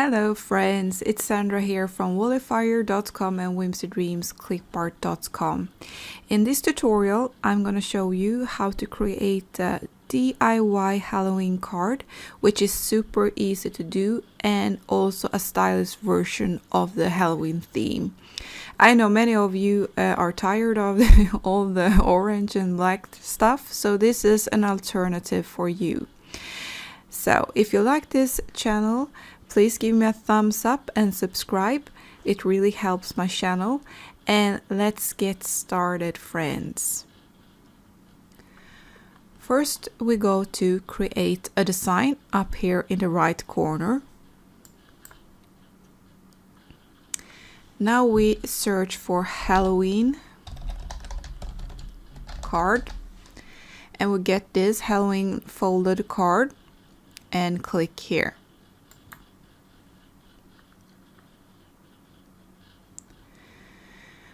Hello friends, it's Sandra here from Wallifyer.com and whimsydreamsclipart.com. In this tutorial, I'm going to show you how to create a DIY Halloween card, which is super easy to do and also a stylish version of the Halloween theme. I know many of you are tired of all the orange and black stuff, so this is an alternative for you. So if you like this channel, please give me a thumbs up and subscribe. It really helps my channel. And let's get started, friends. First, we go to create a design up here in the right corner. Now we search for Halloween card. And we get this Halloween folded card and click here.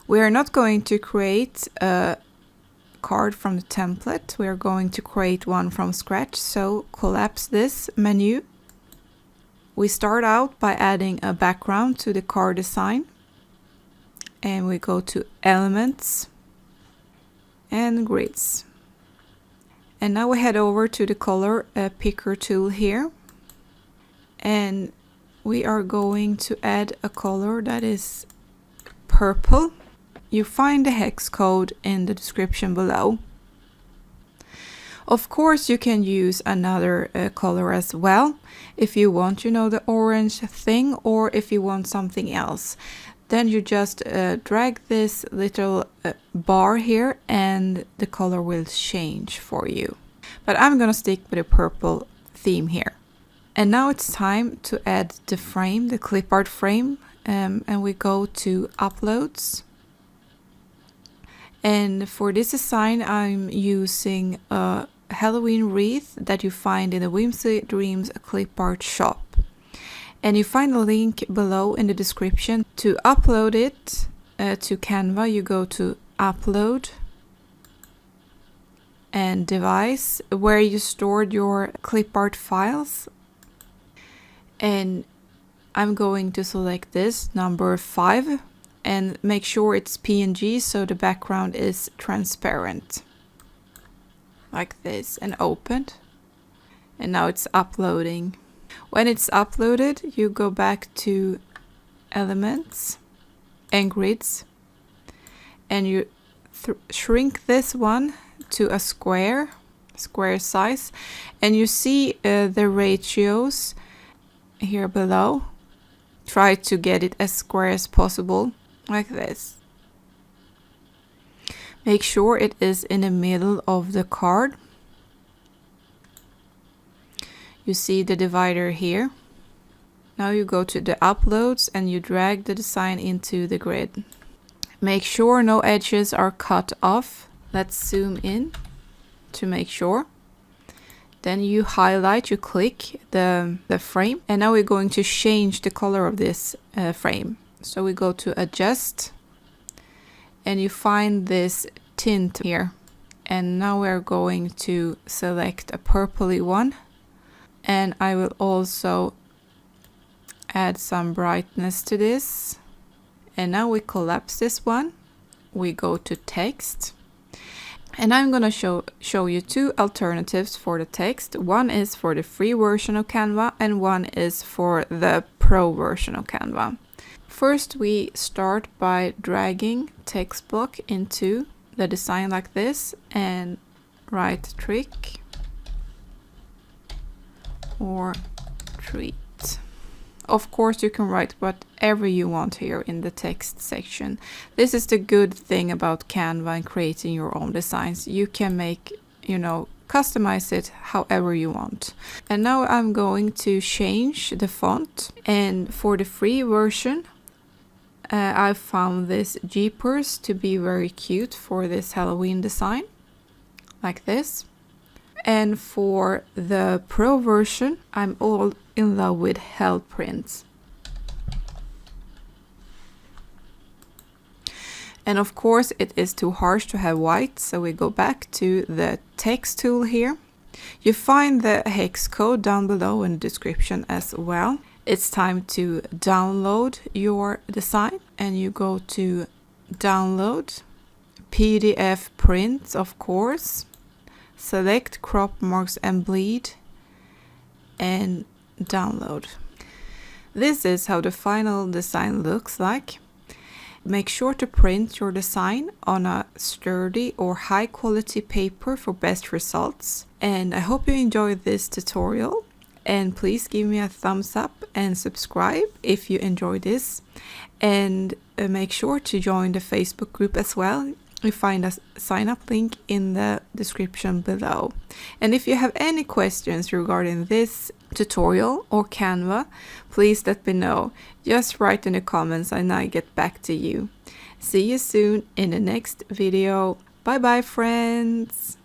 We are not going to create a card from the template. We are going to create one from scratch. So collapse this menu. We start out by adding a background to the card design. And we go to Elements and Grids. And now we head over to the color picker tool here. And we are going to add a color that is purple. You find the hex code in the description below. Of course, you can use another color as well if you want, the orange thing, or if you want something else. Then you just drag this little bar here and the color will change for you. But I'm gonna stick with a purple theme here. And now it's time to add the frame, the clip art frame, and we go to Uploads. And for this design, I'm using a Halloween wreath that you find in the Whimsy Dreams clip art shop. And you find a link below in the description. To upload it to Canva, you go to Upload and Device, where you stored your clip art files. And I'm going to select this, number 5. And make sure it's PNG so the background is transparent. Like this, and opened. And now it's uploading. When it's uploaded, you go back to Elements and Grids. And you shrink this one to a square size. And you see the ratios here below. Try to get it as square as possible. Like this. Make sure it is in the middle of the card. You see the divider here. Now you go to the uploads and you drag the design into the grid. Make sure no edges are cut off. Let's zoom in to make sure. Then you highlight, you click the frame, and now we're going to change the color of this frame. So we go to Adjust, and you find this tint here. And now we're going to select a purpley one. And I will also add some brightness to this. And now we collapse this one. We go to Text. And I'm going to show you two alternatives for the text. One is for the free version of Canva and one is for the pro version of Canva. First, we start by dragging text block into the design like this and right click or treat. Of course, you can write whatever you want here in the text section. This is the good thing about Canva and creating your own designs. You can make, customize it however you want. And now I'm going to change the font. And for the free version, I found this Jeepers to be very cute for this Halloween design. Like this. And for the pro version, I'm all in love with Hellprint. And of course it is too harsh to have white, so we go back to the text tool here. You find the hex code down below in the description as well. it's time to download your design, and you go to download, PDF print, of course, select crop marks and bleed, and download. This is how the final design looks like. Make sure to print your design on a sturdy or high quality paper for best results. And I hope you enjoyed this tutorial, and please give me a thumbs up and subscribe if you enjoyed this, and make sure to join the Facebook group as well. You find a sign up link in the description below. And if you have any questions regarding this tutorial or Canva, please let me know. Just write in the comments and I get back to you. See you soon in the next video. Bye bye, friends.